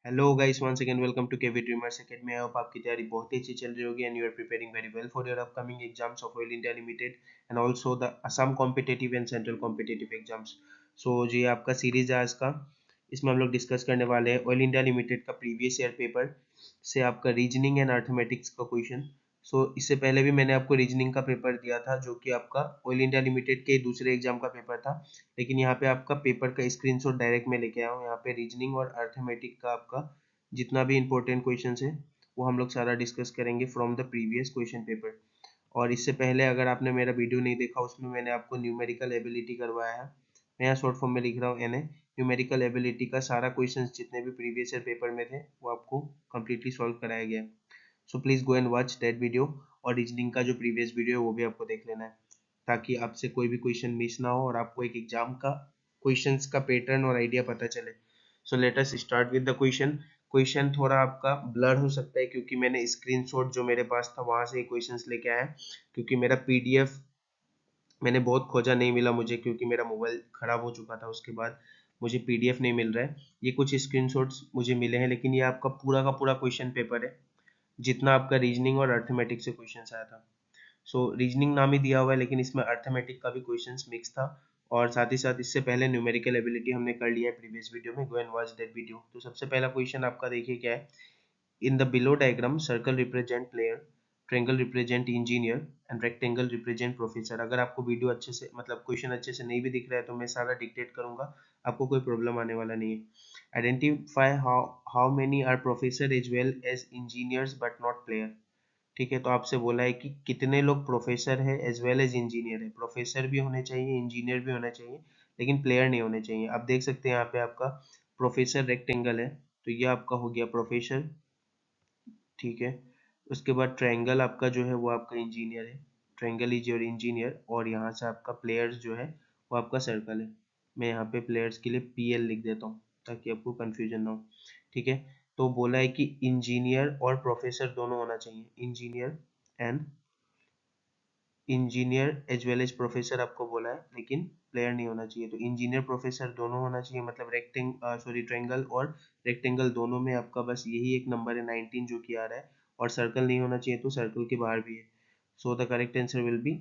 Hello guys, once again welcome to KV dreamers academy. I hope आपकी तैयारी बहुत ही अच्छी चल रही होगी and you are preparing very well for your upcoming exams of Oil India Limited and also the Assam competitive and central competitive exams. So जी आपका सीरीज है आज का। इसमें हम लोग डिस्कस करने वाले हैं ऑयल इंडिया लिमिटेड का प्रीवियस ईयर पेपर से आपका रीजनिंग एंड अर्थमेटिक्स का क्वेश्चन। सो इससे पहले भी मैंने आपको रीजनिंग का पेपर दिया था जो कि आपका ऑयल इंडिया लिमिटेड के दूसरे एग्जाम का पेपर था, लेकिन यहाँ पे आपका पेपर का स्क्रीनशॉट डायरेक्ट में लेके आया हूँ। यहाँ पे रीजनिंग और अर्थमेटिक का आपका जितना भी इंपॉर्टेंट क्वेश्चन है वो हम लोग सारा डिस्कस करेंगे from the previous question paper. और इससे पहले अगर आपने मेरा वीडियो नहीं देखा, उसमें मैंने आपको न्यूमेरिकल एबिलिटी करवाया है। मैं यहाँ शॉर्ट फॉर्म में लिख रहा हूँ एनए। न्यूमेरिकल एबिलिटी का सारा क्वेश्चन जितने भी प्रीवियस ईयर पेपर में थे वो आपको कम्प्लीटली सॉल्व कराया गया है। So please go and watch that video. और रीजनिंग का जो प्रीवियस वीडियो है वो भी आपको देख लेना है, ताकि आपसे कोई भी क्वेश्चन मिस ना हो और आपको एक एग्जाम का क्वेश्चंस का पैटर्न और आइडिया पता चले। सो let us start with the question. Question थोड़ा आपका ब्लर हो सकता है क्योंकि मैंने स्क्रीनशॉट जो मेरे पास था वहां से क्वेश्चंस लेके आया, क्योंकि मेरा पीडीएफ मैंने बहुत खोजा, नहीं मिला मुझे क्योंकि मेरा मोबाइल खराब हो चुका था। उसके बाद मुझे पीडीएफ नहीं मिल रहा है। ये कुछ स्क्रीनशॉट्स मुझे मिले हैं, लेकिन ये आपका पूरा का पूरा क्वेश्चन पेपर है जितना आपका रीजनिंग और अर्थमेटिक से क्वेश्चन आया था। सो रीजनिंग नाम ही दिया हुआ है, लेकिन इसमें अर्थमेटिक का भी क्वेश्चंस मिक्स था। और साथ ही साथ इससे पहले न्यूमेरिकल एबिलिटी हमने कर लिया है प्रीवियस वीडियो में। Go and watch that video. तो सबसे पहला क्वेश्चन आपका देखिए क्या है। In the below diagram circle represent player, triangle represent engineer and rectangle represent professor. अगर आपको वीडियो अच्छे से मतलब क्वेश्चन अच्छे से नहीं भी दिख रहा है तो मैं सारा डिक्टेट करूंगा, आपको कोई प्रॉब्लम आने वाला नहीं है। Identify how many are professor as well as engineers but not player. ठीक है, तो आपसे बोला है कि कितने लोग प्रोफेसर है एज वेल एज इंजीनियर है। प्रोफेसर भी होने चाहिए, इंजीनियर भी होना चाहिए, लेकिन प्लेयर नहीं होने चाहिए। आप देख सकते हैं यहाँ पे आपका प्रोफेसर रेक्टेंगल है, तो ये आपका हो गया प्रोफेसर। ठीक है, उसके बाद ट्रायंगल आपका जो है वो आपका इंजीनियर है। Triangle is your engineer. और यहाँ से आपका प्लेयर्स जो है वो आपका सर्कल है। मैं यहाँ पे प्लेयर्स के लिए पीएल लिख देता हूँ ताकि आपको कंफ्यूजन ना हो। ठीक है, तो बोला है कि इंजीनियर और प्रोफेसर दोनों होना चाहिए। Engineer as well as professor आपको बोला है, लेकिन प्लेयर नहीं होना चाहिए। तो इंजीनियर प्रोफेसर दोनों होना चाहिए, मतलब ट्रायंगल और रेक्टेंगल दोनों में आपका बस यही एक नंबर है 19 जो कि आ रहा है। और सर्कल नहीं होना चाहिए, तो सर्कल के बाहर भी है। So the correct answer will be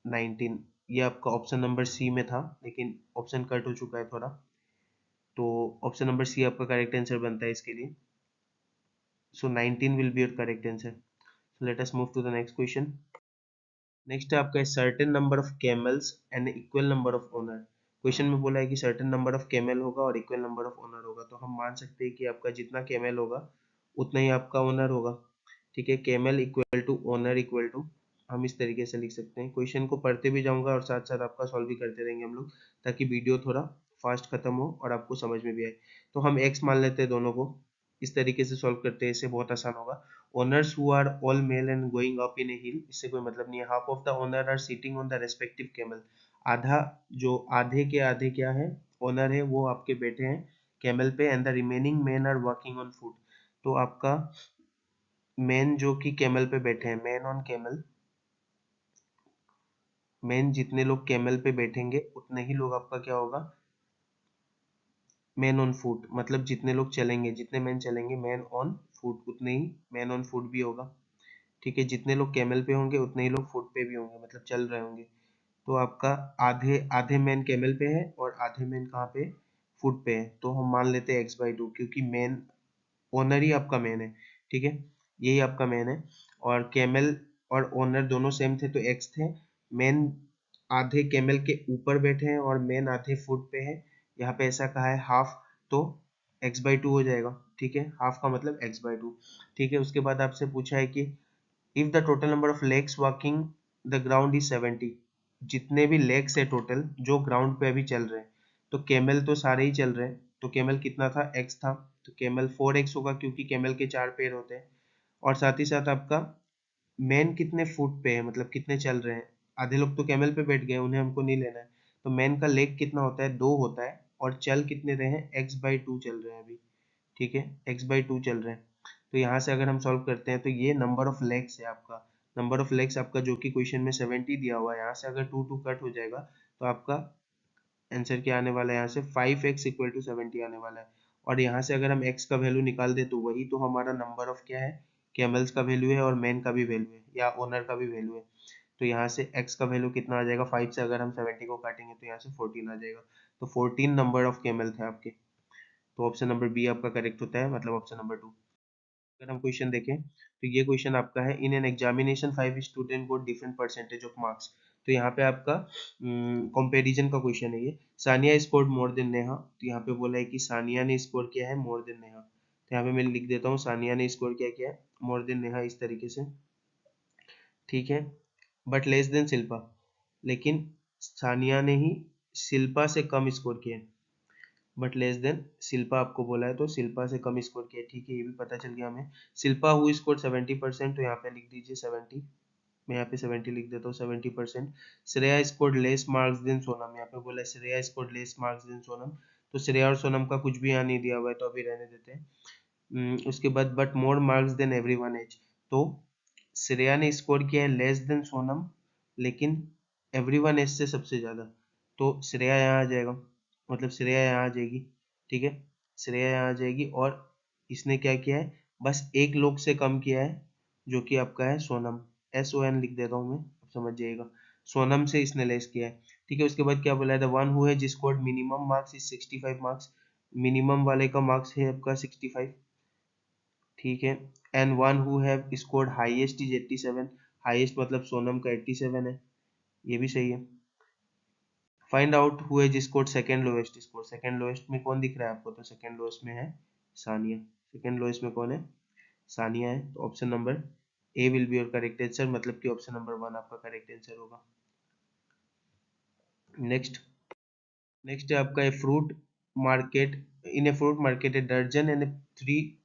19। ये आपका ऑप्शन नंबर सी में था, लेकिन ऑप्शन कट हो चुका है थोड़ा, तो ऑप्शन नंबर सी आपका करेक्ट आंसर बनता है इसके लिए। So 19 will be your correct answer. So let us move to the next question. Next है आपका certain number of camels and equal number of owner. Question में बोला है कि सर्टेन नंबर ऑफ कैमल होगा और इक्वल नंबर ऑफ ओनर होगा, तो हम मान सकते हैं कि आपका जितना कैमल होगा उतना ही आपका ओनर होगा। ठीक है, camel equal to owner equal to, हम इस तरीके से लिख सकते हैं। क्वेश्चन को पढ़ते भी जाऊंगा और साथ साथ आपका सॉल्व भी करते रहेंगे हम लोग, ताकि वीडियो थोड़ा फास्ट खत्म हो और आपको समझ में भी आए। तो हम एक्स मान लेते हैं दोनों को, इस तरीके से सॉल्व करते हैं, इससे बहुत आसान होगा। Owners who are all male and going up in a hill, इससे कोई मतलब नहीं है। Half of the owner are sitting on the respective camel. आधा, जो आधे के आधे क्या है, ओनर है, वो आपके बैठे हैं कैमल पे। And the remaining men are working on foot. तो आपका मैन जो कि कैमल पे बैठे हैं, मैन ऑन कैमल, मैन जितने लोग कैमल पे बैठेंगे उतने ही लोग आपका क्या होगा, मैन ऑन फुट। मतलब जितने लोग चलेंगे, जितने मैन चलेंगे मैन ऑन फुट, उतने ही मैन ऑन फुट भी होगा। ठीक है, जितने लोग कैमल पे होंगे उतने ही लोग फुट पे भी होंगे, मतलब चल रहे होंगे। तो आपका आधे आधे मैन कैमल पे है और आधे मैन कहाँ पे, फुट पे है। तो हम मान लेते हैं x/2, क्योंकि मैन, ओनर ही आपका मैन है। ठीक है, यही आपका मैन है। और कैमल और ओनर दोनों सेम थे तो x थे। मैन आधे कैमल के ऊपर बैठे हैं और मैन आधे फुट पे है। यहाँ पे ऐसा कहा है हाफ, तो x/2 हो जाएगा। ठीक है, हाफ का मतलब x/2। ठीक है, उसके बाद आपसे पूछा है कि if the total number of legs walking the ground is 70। जितने भी लेग्स है टोटल जो ग्राउंड पे अभी चल रहे हैं, तो कैमल तो सारे ही चल रहे हैं, तो कैमल कितना था, x था, तो कैमल 4x होगा क्योंकि कैमल के 4 पैर होते हैं। और साथ ही साथ आपका मैन कितने फुट पे है, मतलब कितने चल रहे हैं। आधे लोग तो कैमल पे बैठ गए, उन्हें हमको नहीं लेना है। तो मैन का लेग कितना होता है, 2 होता है, और चल कितने रहे हैं, x/2 चल रहे हैं अभी। ठीक है, x/2 चल रहे हैं। तो यहाँ से अगर हम सॉल्व करते हैं तो ये नंबर ऑफ लेग्स है आपका। नंबर ऑफ लेग्स आपका जो कि क्वेश्चन में 70 दिया हुआ है, यहाँ से अगर 2 कट हो जाएगा तो आपका आंसर क्या आने वाला है, यहाँ से 5x = 70 आने वाला है। और यहाँ से अगर हम x का वैल्यू निकाल दे तो वही तो हमारा नंबर ऑफ क्या है, कैमल्स का वैल्यू है और मैन का भी वैल्यू है या ओनर का भी वैल्यू है। तो यहाँ से x का वैल्यू कितना आ जाएगा, 5 से अगर हम 70 को काटेंगे तो यहाँ से 14 आ जाएगा। तो 14 नंबर ऑफ कैमल थे आपके। तो ऑप्शन नंबर बी आपका करेक्ट होता है, मतलब ऑप्शन नंबर 2। अगर हम क्वेश्चन देखें तो ये क्वेश्चन आपका है, in an examination 5 student got different percentage of marks. तो यहाँ पे आपका कंपैरिजन का क्वेश्चन है ये। Sania scored more than Neha, तो यहाँ पे बोला है कि सानिया ने स्कोर किया है मोर देन नेहा। तो यहाँ पे मैं लिख देता हूँ सानिया ने स्कोर किया क्या है, मोर देन नेहा, इस तरीके से, ठीक है। बट लेस देन शिल्पा, लेकिन सानिया ने ही शिल्पा से कम स्कोर किया है। बट लेस देन शिल्पा आपको बोला है, तो शिल्पा से कम स्कोर किया है, ठीक है, ये भी पता चल गया हमें। शिल्पा हु स्कोर 70%, तो यहाँ पे लिख दीजिए 70, मैं यहाँ पे 70 लिख देता हूँ, 70%। Shreya scored less marks than Sonam, यहाँ पे बोला है Shreya scored less marks than Sonam, तो श्रेया और सोनम का कुछ भी यहाँ नहीं दिया हुआ है तो अभी रहने देते हैं। उसके बाद but more marks than everyone else, तो श्रेया ने स्कोर किया है लेस देन सोनम, लेकिन एवरीवन एज से सबसे ज्यादा, तो श्रेया यहाँ आ जाएगा, मतलब श्रेया यहाँ आ जाएगी, ठीक है, श्रेया यहाँ आ जाएगी। और इसने क्या किया है, बस एक लोग से कम किया है, जो कि आपका है सोनम, SON लिख देता हूँ मैं, अब समझ जाइएगा, सोनम से इसने लेस किया है, ठीक है। उसके बाद क्या बोला है, the one who has scored minimum marks is 65 marks, minimum वाले का मार्क्स है आपका 65, ठीक है। And one who have scored highest is 87, highest मतलब सोनम का 87 है, ये भी सही है। Find out who has scored second lowest score, second lowest में कौन दिख रहा है आपको, तो सेकंड लोएस्ट में है सानिया, सेकंड लोएस्ट में कौन है, सानिया है। तो option number A will be your correct answer, मतलब कि ऑप्शन नंबर 1 आपका करेक्ट आंसर होगा। नेक्स्ट, नेक्स्ट है आपका fruit market, in a fruit market a दर्जन एंड 3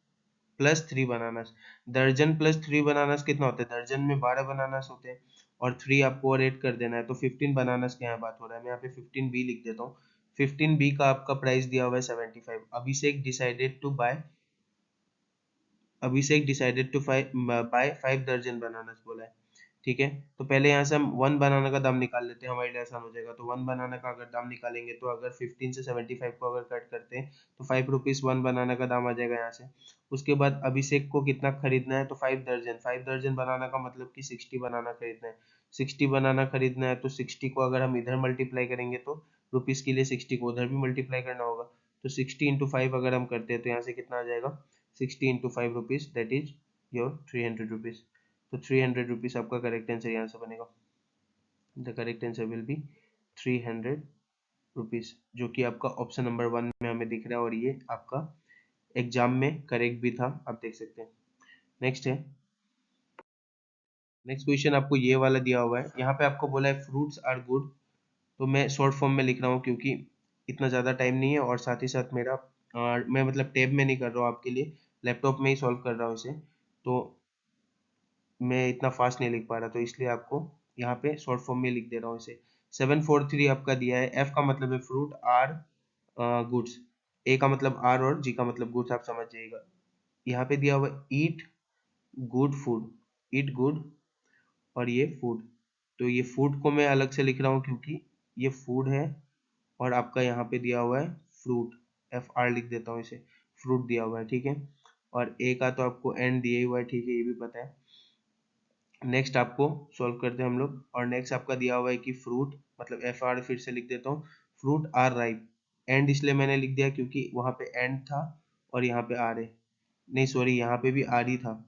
+ 3 बनानास, दर्जन प्लस 3 बनानास कितना होता है, दर्जन में 12 बनानास होते हैं और 3 आपको और ऐड कर देना है, तो 15 बनानास की यहाँ बात हो रहा है। मैं यहाँ पे 15B लिख देता हूँ। 15B का आपका प्राइस दिया हुआ है 75। अभिषेक डिसाइडेड टू बाय 5 दर्जन बनानास बोला है, ठीक है। तो पहले यहाँ से हम 1 बनाना का दाम निकाल लेते हैं, हमारे लिए आसान हो जाएगा। तो 1 बनाना का अगर दाम निकालेंगे, तो अगर 15 से 75 को अगर कट करते हैं तो 5 रुपीज 1 बनाना का दाम आ जाएगा यहाँ से। उसके बाद अभिषेक को कितना खरीदना है, तो 5 दर्जन, 5 दर्जन बनाना का मतलब कि 60 बनाना खरीदना है। 60 बनाना खरीदना है, तो 60 को अगर हम इधर मल्टीप्लाई करेंगे तो रुपीज के लिए 60 को उधर भी मल्टीप्लाई करना होगा। तो 60 इंटू 5 अगर हम करते हैं तो यहाँ से कितना आ जाएगा, 60 into 5 rupees, that is your 300 rupees. तो 300 रुपीज आपका करेक्ट आंसर यहाँ से बनेगा। The correct answer will be 300 rupees, जो कि आपका ऑप्शन नंबर 1 में हमें दिख रहा है, और ये आपका एग्जाम में करेक्ट भी था, आप देख सकते हैं। नेक्स्ट है, नेक्स्ट क्वेश्चन आपको ये वाला दिया हुआ है, यहाँ पे आपको बोला है फ्रूट्स आर गुड, तो मैं शॉर्ट फॉर्म में लिख रहा हूँ क्योंकि इतना ज़्यादा टाइम नहीं है, और साथ ही साथ मेरा मैं मतलब टैब में नहीं कर रहा हूँ आपके लिए, लैपटॉप में ही सॉल्व कर रहा हूँ इसे, तो मैं इतना फास्ट नहीं लिख पा रहा, तो इसलिए आपको यहाँ पे शॉर्ट फॉर्म में लिख दे रहा हूँ इसे। 743 आपका दिया है, एफ का मतलब है फ्रूट, आर गुड्स, ए का मतलब आर और जी का मतलब गुड्स, आप समझ जाइएगा। यहाँ पे दिया हुआ eat good food, eat good, और ये फूड, तो ये फूड को मैं अलग से लिख रहा हूँ क्योंकि ये फूड है, और आपका यहाँ पे दिया हुआ है फ्रूट, FR लिख देता हूँ इसे, फ्रूट दिया हुआ है, ठीक है। और ए का तो आपको एंड दिया हुआ है, ठीक है, ये भी पता है। नेक्स्ट आपको सॉल्व करते हैं हम लोग, और नेक्स्ट आपका दिया हुआ है कि फ्रूट, मतलब FR फिर से लिख देता हूँ, फ्रूट आर राइप, एंड इसलिए मैंने लिख दिया क्योंकि वहां पे एंड था और यहाँ पे आर है, नहीं सॉरी, यहाँ पे भी आर ही था,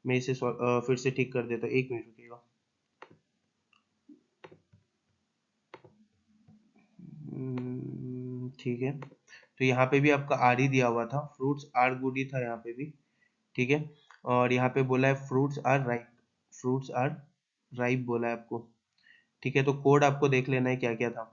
मैं इसे फिर से ठीक कर देता हूँ, 1 मिनट रुकिएगा। ठीक है, तो यहाँ पे भी आपका आर ही दिया हुआ था, फ्रूट्स आर गुड ही था यहाँ पे भी, ठीक है। और यहाँ पे बोला है fruits are ripe, fruits are ripe बोला है आपको, ठीक है। तो कोड आपको देख लेना है क्या क्या था,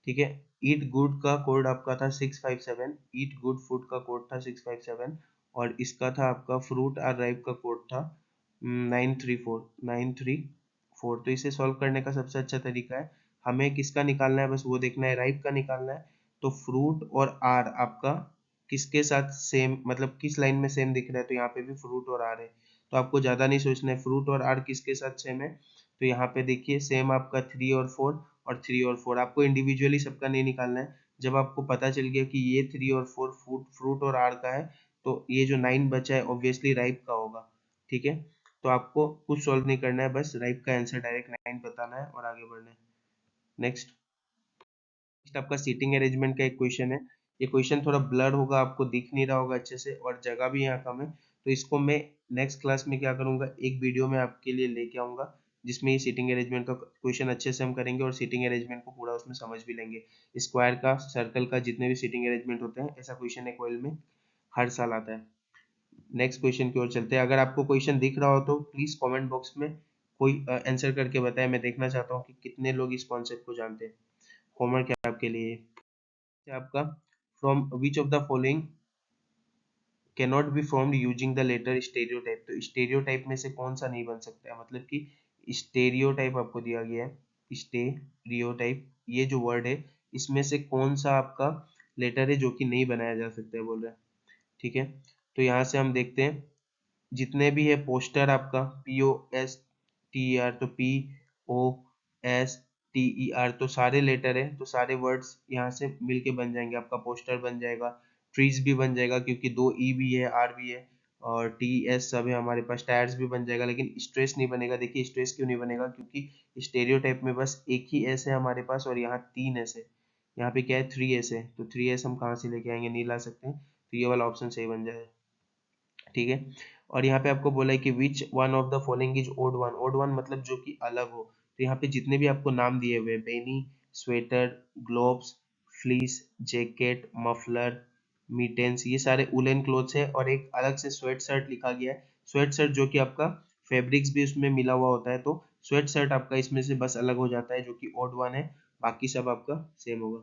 ठीक है। ईट गुड का कोड आपका था 657, ईट गुड फूड का कोड था 657, और इसका था आपका फ्रूट आर राइप का कोड था 934। तो इसे सॉल्व करने का सबसे अच्छा तरीका है, हमें किसका निकालना है, बस वो देखना है, राइप का निकालना है। तो फ्रूट और आर आपका किसके साथ सेम, मतलब किस लाइन में सेम दिख रहा है, तो यहाँ पे भी फ्रूट और आर है, तो आपको ज्यादा नहीं सोचना है, फ्रूट और आर किसके साथ सेम है, तो यहाँ पे देखिए सेम आपका 3 और 4, और 3 और 4 आपको इंडिविजुअली सबका नहीं निकालना है, जब आपको पता चल गया कि ये 3 और 4 फ्रूट और आर का है, तो ये जो 9 बचा है ऑब्वियसली राइप का होगा। ठीक है, तो आपको कुछ सॉल्व नहीं करना है, बस राइप का आंसर डायरेक्ट 9 बताना है और आगे बढ़ना है। नेक्स्ट आपका सीटिंग अरेंजमेंट का एक क्वेश्चन है। ये क्वेश्चन थोड़ा ब्लर होगा, आपको दिख नहीं रहा होगा अच्छे से, और जगह भी यहाँ कम है, तो इसको मैं नेक्स्ट क्लास में क्या करूंगा, एक वीडियो में आपके लिए लेके आऊंगा जिसमें ये सीटिंग अरेंजमेंट का क्वेश्चन अच्छे से हम करेंगे और सीटिंग अरेंजमेंट को पूरा उसमें समझ भी लेंगे। स्क्वायर का, सर्कल का, जितने भी सीटिंग अरेंजमेंट होते हैं, ऐसा क्वेश्चन एक ऑयल में हर साल आता है। नेक्स्ट क्वेश्चन की ओर चलते हैं। अगर आपको क्वेश्चन दिख रहा हो तो प्लीज कमेंट बॉक्स में कोई आंसर करके बताएं, मैं देखना चाहता हूँ कि कितने लोग इस कॉन्सेप्ट को जानते हैं। होमवर्क है आपके लिए आपका, from which of the following can not be formed using the letter stereotype. तो स्टेरियोटाइप में से कौन सा नहीं बन सकता है, मतलब कि स्टेरियोटाइप आपको दिया गया है, स्टेरियोटाइप ये जो वर्ड है, इसमें से कौन सा आपका लेटर है जो कि नहीं बनाया जा सकता है बोल रहा है। ठीक है, तो यहाँ से हम देखते हैं जितने भी है पोस्टर आपका, POSTER, तो POSTER तो सारे लेटर है, तो सारे वर्ड्स यहाँ से मिलके बन जाएंगे, आपका पोस्टर बन जाएगा, ट्रीज भी बन जाएगा क्योंकि 2 E भी है, R भी है, और TS सब है हमारे पास, टायर्स भी बन जाएगा, लेकिन स्ट्रेस नहीं बनेगा। देखिए स्ट्रेस क्यों नहीं बनेगा, क्योंकि स्टेरियोटाइप में बस एक ही एस है हमारे पास और यहाँ 3 एस है, यहाँ पे क्या है 3 एस है, तो 3 एस हम कहाँ से लेके आएंगे, नहीं ला सकते हैं, तो ये वाला ऑप्शन सही बन जाएगा। ठीक है, और यहाँ पे आपको बोला है कि which one of the following is odd one. Odd one मतलब जो कि अलग हो, तो यहाँ पे जितने भी आपको नाम दिए हुए, beanie, sweater, gloves, fleece, jacket, muffler, mittens, ये सारे उलेन क्लोथ्स है, और एक अलग से स्वेट शर्ट लिखा गया है। स्वेट शर्ट जो कि आपका फैब्रिक्स भी उसमें मिला हुआ होता है, तो स्वेट शर्ट आपका इसमें से बस अलग हो जाता है जो कि ओड वन है, बाकी सब आपका सेम होगा।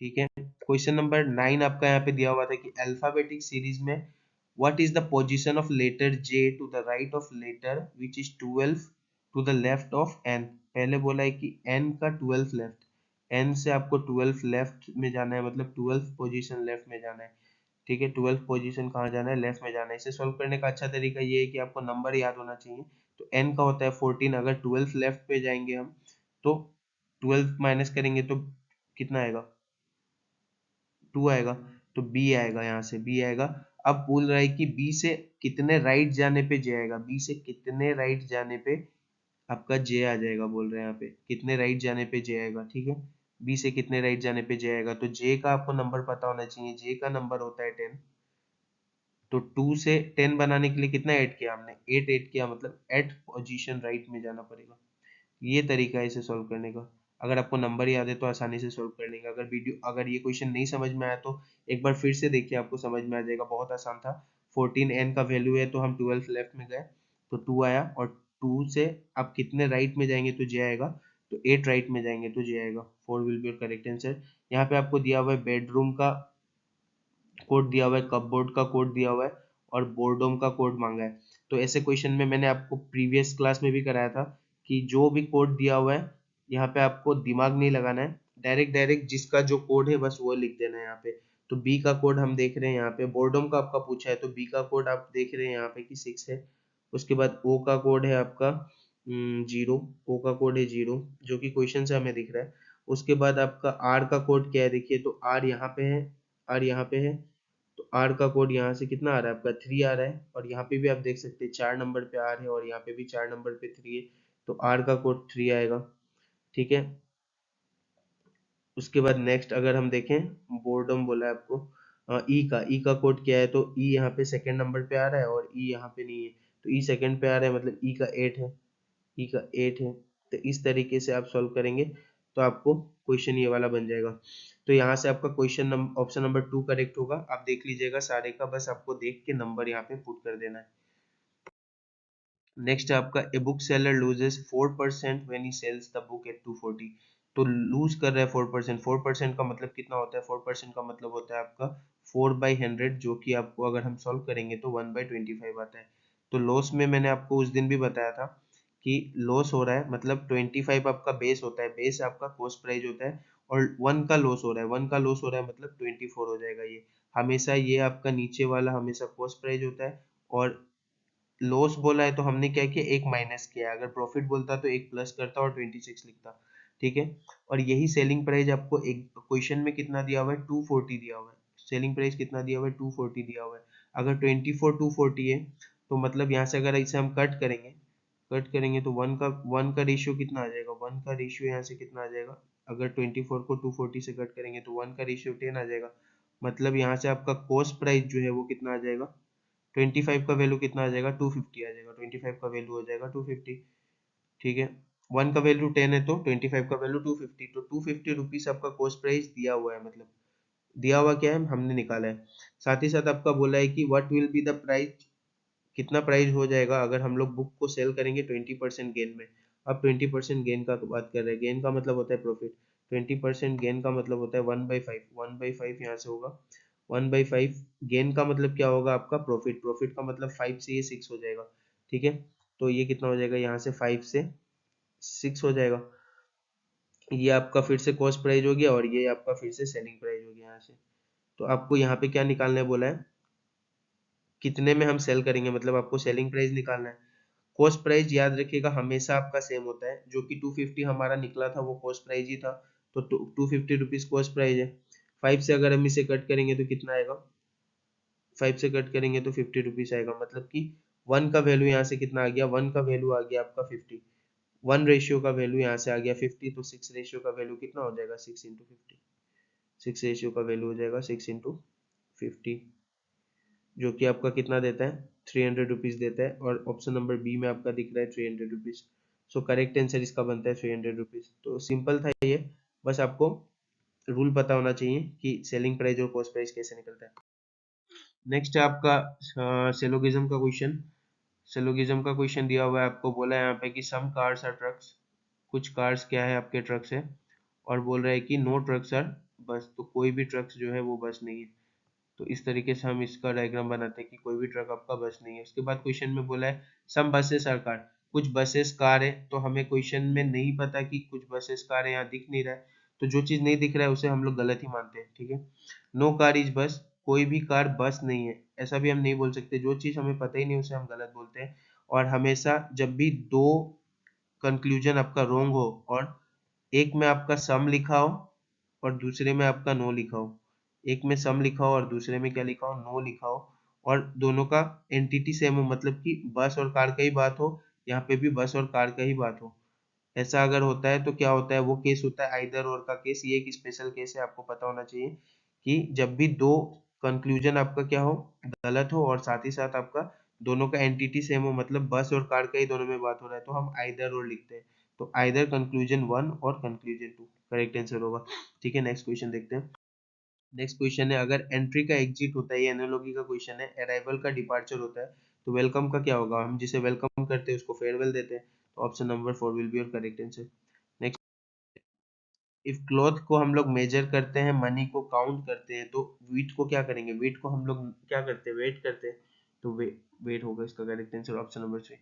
ठीक है, क्वेश्चन नंबर 9 आपका यहाँ पे दिया हुआ था कि अल्फाबेटिक सीरीज में what is the position of letter J to the right of letter which is 12 to the left of N। पहले बोला है कि N का 12 लेफ्ट, N से आपको 12 लेफ्ट में जाना है, मतलब 12 पोजीशन लेफ्ट में जाना है। ठीक है, 12 पोजीशन कहाँ जाना है, लेफ्ट में जाना है। इसे सोल्व करने का अच्छा तरीका ये है कि आपको नंबर याद होना चाहिए। तो N का होता है 14, अगर 12 लेफ्ट पे जाएंगे हम तो 12 माइनस करेंगे तो कितना आएगा, 2 आएगा, तो बी आएगा, यहाँ से बी आएगा। अब बोल रहा है कि बी से कितने राइट जाने पे जे आएगा, बी से कितने राइट जाने पे आपका जे आ जाएगा, बोल रहे हैं यहाँ पे कितने राइट जाने पे जे आएगा। ठीक है, बी से कितने राइट जाने पे जे आएगा, तो जे का आपको नंबर पता होना चाहिए, जे का नंबर होता है 10। तो 2 से 10 बनाने के लिए कितना ऐड किया हमने, 8 ऐड किया, मतलब एट पोजीशन राइट में जाना पड़ेगा। ये तरीका है इसे सॉल्व करने का। अगर आपको नंबर याद है तो आसानी से सॉल्व कर लेंगे। अगर ये क्वेश्चन नहीं समझ में आया तो एक बार फिर से देखिए, आपको समझ में आ जाएगा, बहुत आसान था। 14 n का वैल्यू है, तो हम 12 लेफ्ट में गए तो 2 आया, और 2 से आप कितने राइट में जाएंगे तो जे आएगा, तो 8 राइट में जाएंगे तो जे आएगा। 4 will be your correct answer. यहाँ पे आपको दिया हुआ है बेडरूम का कोड दिया हुआ है, कपबोर्ड का कोड दिया हुआ है, और बोर्डोम का कोड मांगा है। तो ऐसे क्वेश्चन में मैंने आपको प्रीवियस क्लास में भी कराया था कि जो भी कोड दिया हुआ है यहाँ पे आपको दिमाग नहीं लगाना है, डायरेक्ट डायरेक्ट जिसका जो कोड है बस वो लिख देना है यहाँ पे। तो बी का कोड हम देख रहे हैं यहाँ पे, बोर्डोम का आपका पूछा है, तो बी का कोड आप देख रहे हैं यहाँ पे कि 6 है। उसके बाद ओ का कोड है आपका 0, ओ का कोड है 0 जो कि क्वेश्चन से हमें दिख रहा है। उसके बाद आपका आर का कोड क्या है, देखिए तो आर यहाँ पे है, आर यहाँ पे है, तो आर का कोड यहाँ से कितना आ रहा है आपका 3 आ रहा है, और यहाँ पे भी आप देख सकते हैं 4 नंबर पे आर है, और यहाँ पे भी 4 नंबर पे 3 है, तो आर का कोड 3 आएगा। ठीक है, उसके बाद नेक्स्ट अगर हम देखें, बोर्डम बोला है आपको, ई का कोड क्या है, तो ई यहाँ पे सेकंड नंबर पे आ रहा है और ई यहाँ पे नहीं है, तो ई सेकंड पे आ रहा है, मतलब ई का 8 है, ई का 8 है। तो इस तरीके से आप सॉल्व करेंगे तो आपको क्वेश्चन ये वाला बन जाएगा। तो यहाँ से आपका क्वेश्चन ऑप्शन नंबर 2 करेक्ट होगा। आप देख लीजिएगा सारे का, बस आपको देख के नंबर यहाँ पे पुट कर देना है। नेक्स्ट है आपका, a book seller loses 4% when he sells the book at 240। तो लूज कर रहा है 4%, 4% का मतलब कितना होता है, 4% का मतलब होता है आपका 4/100, जो कि आपको अगर हम सॉल्व करेंगे तो 1/25 आता है। तो लॉस में मैंने आपको उस दिन भी बताया था कि लॉस हो रहा है, मतलब 25 आपका बेस होता है, बेस आपका कॉस्ट प्राइस होता है, और 1 का लॉस हो रहा है, 1 का लॉस हो रहा है मतलब 24 हो जाएगा। ये हमेशा, ये आपका नीचे वाला हमेशा कॉस्ट प्राइस होता है, और लॉस बोला है तो हमने क्या किया, एक माइनस किया, अगर प्रॉफिट बोलता तो एक प्लस करता और 26 लिखता। ठीक है। और यही सेलिंग प्राइस आपको एक क्वेश्चन में कितना दिया हुआ है, 240 दिया हुआ है। सेलिंग प्राइस कितना दिया हुआ है, 240 दिया हुआ है। अगर 24 240 है तो मतलब यहाँ से अगर इसे हम कट करेंगे तो वन का रेशियो कितना आ जाएगा, वन का रेशियो यहाँ से कितना आ जाएगा, अगर 24 को 240 से कट करेंगे तो वन का रेशियो 10 आ जाएगा। मतलब यहाँ से आपका कॉस्ट प्राइस जो है वो कितना आ जाएगा, 25 का वैल्यू कितना आ जाएगा, 250 आ जाएगा। 25 का वैल्यू हो जाएगा 250, ठीक है। वन का वैल्यू 10 है तो 25 का वैल्यू 250, तो 250 रुपीज आपका कॉस्ट प्राइस दिया हुआ है, मतलब दिया हुआ क्या है, हमने निकाला है। साथ ही साथ आपका बोला है कि what will be the price, कितना प्राइस हो जाएगा अगर हम लोग बुक को सेल करेंगे 20% गेन में। अब 20% गेन का बात कर रहे हैं, गेन का मतलब होता है प्रॉफिट, 20% गेन का मतलब होता है 1/5, 1/5 यहाँ से होगा, 1/5 गेन का मतलब क्या होगा आपका प्रॉफिट, प्रॉफिट का मतलब 5 से ये 6 हो जाएगा, ठीक है। तो ये कितना हो जाएगा, यहाँ से 5 से 6 हो जाएगा। ये आपका फिर से कॉस्ट प्राइस हो गया और ये आपका फिर से सेलिंग प्राइस हो गया यहाँ से। तो आपको यहाँ पे क्या निकालना है बोला है, कितने में हम सेल करेंगे, मतलब आपको सेलिंग प्राइस निकालना है। कॉस्ट प्राइस याद रखिएगा हमेशा आपका सेम होता है, जो कि 250 हमारा निकला था वो कॉस्ट प्राइस ही था, तो 250 रुपीज कॉस्ट प्राइस है। 5 से अगर हम इसे कट करेंगे तो कितना आएगा, 5 से कट करेंगे तो 50 रुपीज आएगा, मतलब कि वन का वैल्यू यहाँ से कितना आ गया, वन का वैल्यू आ गया आपका 50, वन रेशियो का वैल्यू यहाँ से आ गया 50, तो 6 रेशियो का वैल्यू कितना हो जाएगा, 6 into 50, 6 रेशियो का वैल्यू हो जाएगा 6 into 50, जो कि आपका कितना देता है, 300 रुपीज देता है। और ऑप्शन नंबर बी में आपका दिख रहा है 300 रुपीज। सो करेक्ट आंसर इसका बनता है 300 रुपीज। तो सिंपल था ये, बस आपको रूल पता होना चाहिए कि सेलिंग प्राइस और कॉस्ट प्राइस कैसे निकलता है। नेक्स्ट है आपका सेलोगिज्म का क्वेश्चन। सेलोगिज्म का क्वेश्चन दिया हुआ है, आपको बोला है यहाँ पे कि सम कार्स आर ट्रक्स, कुछ कार्स क्या है आपके ट्रक्स है, और बोल रहा है कि नो ट्रक्स आर बस, तो कोई भी ट्रक्स जो है वो बस नहीं है। तो इस तरीके से हम इसका डायग्राम बनाते हैं कि कोई भी ट्रक आपका बस नहीं है। उसके बाद क्वेश्चन में बोला है सम बसेस आर कार, कुछ बसेस कार है, तो हमें क्वेश्चन में नहीं पता कि कुछ बसेस कार है, यहाँ दिख नहीं रहा है, तो जो चीज नहीं दिख रहा है उसे हम लोग गलत ही मानते हैं, ठीक है। नो कार इज बस, कोई भी कार बस नहीं है, ऐसा भी हम नहीं बोल सकते, जो चीज हमें पता ही नहीं उसे हम गलत बोलते हैं। और हमेशा जब भी दो कंक्लूजन आपका रोंग हो और एक में आपका सम लिखा हो और दूसरे में आपका नो लिखा हो, एक में सम लिखा हो और दूसरे में क्या लिखा हो, नो लिखा हो, और दोनों का एंटिटी सेम हो, मतलब कि बस और कार का ही बात हो, यहाँ पे भी बस और कार का ही बात हो, ऐसा अगर होता है तो क्या होता है, वो केस होता है आइदर और का केस। ये एक स्पेशल केस है, आपको पता होना चाहिए कि जब भी दो कंक्लूजन आपका क्या हो, गलत हो, और साथ ही साथ आपका दोनों का एंटिटी सेम हो, मतलब बस और कार का ही दोनों में बात हो रहा है, तो हम आइदर और लिखते हैं। तो आइदर कंक्लूजन 1 और कंक्लूजन 2 करेक्ट आंसर होगा, ठीक है। नेक्स्ट क्वेश्चन देखते हैं। नेक्स्ट क्वेश्चन है, अगर एंट्री का एग्जिट होता है, ये एनालॉजी का क्वेश्चन है, अराइवल का डिपार्चर होता है, तो वेलकम का क्या होगा, हम जिसे वेलकम करते हैं उसको फेयरवेल देते हैं, तो option number 4 will be your correct answer. Next, if cloth को हम लोग मेजर करते हैं, मनी को काउंट करते हैं, तो वीट को क्या करेंगे, वीट को हम लोग क्या करते हैं, वेट करते हैं, तो वेट होगा इसका correct answer, option number 3।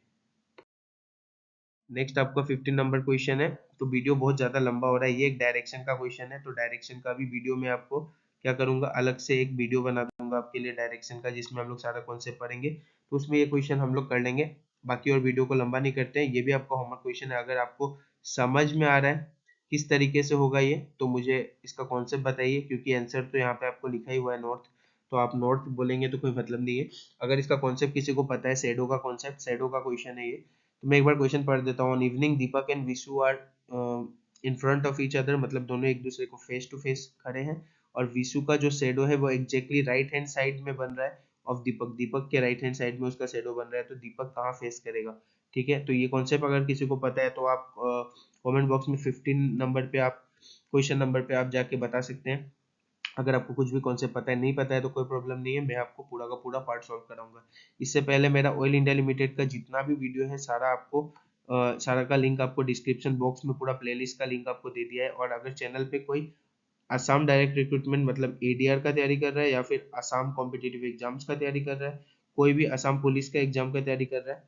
Next आपका 15 नंबर क्वेश्चन है, तो वीडियो बहुत ज्यादा लंबा हो रहा है, ये एक डायरेक्शन का क्वेश्चन है, तो डायरेक्शन का भी वीडियो में आपको क्या करूंगा, अलग से एक वीडियो बना दूंगा आपके लिए डायरेक्शन का, जिसमें हम लोग सारा कॉन्सेप्ट पढ़ेंगे, तो उसमें ये क्वेश्चन हम लोग कर लेंगे। बाकी और वीडियो को लंबा नहीं करते हैं, ये भी आपका होमवर्क क्वेश्चन है, अगर आपको समझ में आ रहा है किस तरीके से होगा ये, तो मुझे इसका कॉन्सेप्ट बताइए, क्योंकि आंसर तो यहाँ पे आपको लिखा ही हुआ है नॉर्थ, तो आप नॉर्थ बोलेंगे तो कोई मतलब नहीं है। अगर इसका कॉन्सेप्ट किसी को पता है, शेडो का कॉन्सेप्ट, शेडो का क्वेश्चन है ये, तो मैं एक बार क्वेश्चन पढ़ देता हूँ। On evening Deepak and Vishu are in front of each other, मतलब दोनों एक दूसरे को फेस टू फेस खड़े हैं, और विशु का जो शेडो है वो एग्जैक्टली राइट हैंड साइड में बन रहा है ऑफ दीपक, दीपक के राइट हैंड साइड में उसका शेडो बन रहा है, तो दीपक कहाँ फेस करेगा, ठीक है। तो ये कॉन्सेप्ट अगर किसी को पता है तो आप कमेंट बॉक्स में 15 नंबर पे आप क्वेश्चन नंबर पे आप जाके बता सकते हैं। अगर आपको कुछ भी कॉन्सेप्ट पता है, नहीं पता है तो कोई प्रॉब्लम नहीं है, मैं आपको पूरा का पूरा पार्ट सॉल्व कराऊंगा। इससे पहले मेरा ऑयल इंडिया लिमिटेड का जितना भी वीडियो है सारा आपको सारा का लिंक आपको डिस्क्रिप्शन बॉक्स में, पूरा प्लेलिस्ट का लिंक आपको दे दिया है। और अगर चैनल पे कोई असम डायरेक्ट रिक्रूटमेंट मतलब एडीआर का तैयारी कर रहा है, या फिर असम कॉम्पिटिटिव एग्जाम्स का तैयारी कर रहा है, कोई भी असम पुलिस का एग्जाम का तैयारी कर रहा है,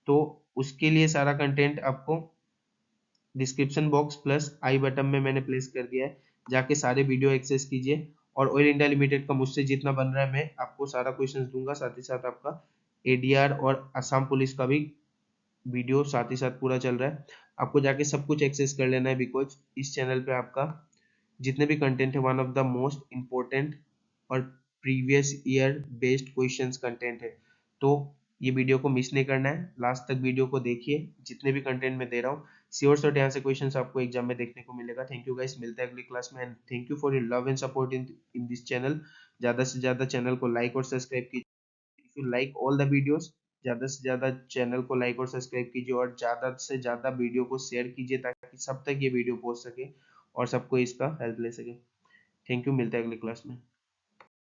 तो उसके लिए सारा कंटेंट आपको डिस्क्रिप्शन बॉक्स प्लस आई बटन में मैंने प्लेस कर दिया है, जाके सारे वीडियो एक्सेस कीजिए। और ऑयल इंडिया लिमिटेड का मुझसे जितना बन रहा है मैं आपको सारा क्वेश्चंस दूंगा, साथ ही साथ आपका एडीआर और असम पुलिस का भी वीडियो साथ ही साथ पूरा चल रहा है। आपको जाके सब कुछ एक्सेस कर लेना है, बिकॉज इस चैनल पे आपका जितने भी कंटेंट है one of the most important और previous year based questions content है। तो ये वीडियो को मिस नहीं करना है, लास्ट तक वीडियो को देखिए, जितने भी कंटेंट मैं दे रहा हूँ श्योर शॉट यहाँ से क्वेश्चंस आपको एग्जाम में देखने को मिलेगा। थैंक यू गाइस, मिलते हैं अगली क्लास में, and thank you for your love and support in this channel. ज्यादा से ज्यादा चैनल को लाइक और सब्सक्राइब कीजिए। If you like all the videos, ज्यादा से ज्यादा चैनल को लाइक और सब्सक्राइब कीजिए और ज्यादा से ज्यादा वीडियो को शेयर कीजिए ताकि सब तक ये वीडियो पहुंच सके और सबको इसका हेल्प ले सके। थैंक यू, मिलते हैं अगली क्लास में।